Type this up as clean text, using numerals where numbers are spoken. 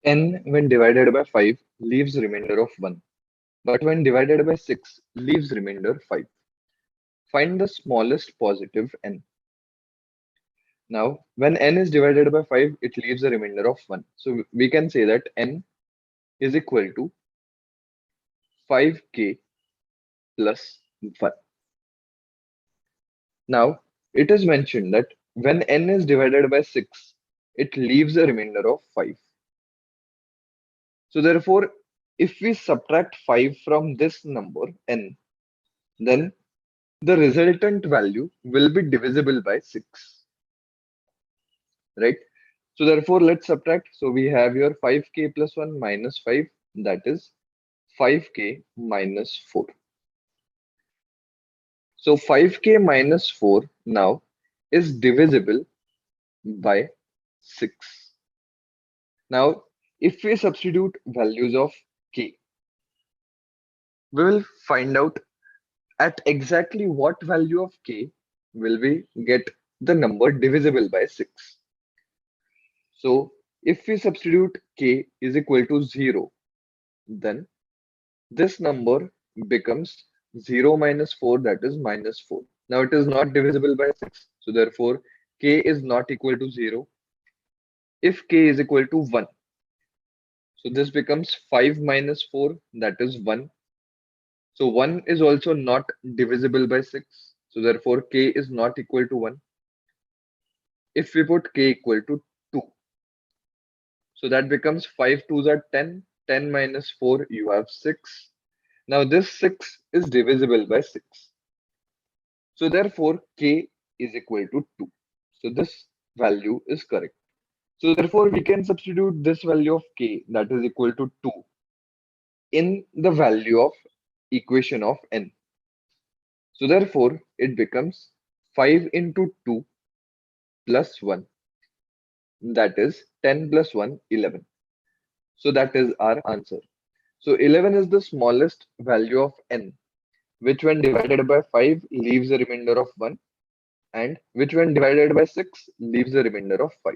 n when divided by 5 leaves remainder of 1, but when divided by 6 leaves remainder 5. Find the smallest positive n. Now, when n is divided by 5, it leaves a remainder of 1. So we can say that n is equal to 5k plus 1. Now, it is mentioned that when n is divided by 6, it leaves a remainder of 5. So therefore, if we subtract 5 from this number n, then the resultant value will be divisible by 6, right? So therefore, let's subtract. So we have your 5k plus 1 minus 5, that is 5k minus 4. So 5k minus 4 now is divisible by 6. Now, if we substitute values of k, we will find out at exactly what value of k will we get the number divisible by 6. So if we substitute k is equal to 0, then this number becomes 0 minus 4, that is minus 4. Now it is not divisible by 6, so therefore k is not equal to 0. If k is equal to 1, so this becomes 5 minus 4, that is 1. So 1 is also not divisible by 6. So therefore k is not equal to 1. If we put k equal to 2, so that becomes 5 2s are 10. 10 minus 4, you have 6. Now this 6 is divisible by 6. So therefore k is equal to 2. So this value is correct. So therefore we can substitute this value of k, that is equal to 2, in the value of equation of n. So therefore it becomes 5 into 2 plus 1, that is 10 plus 1, 11. So that is our answer. So 11 is the smallest value of n, which when divided by 5 leaves a remainder of 1, and which when divided by 6 leaves a remainder of 5.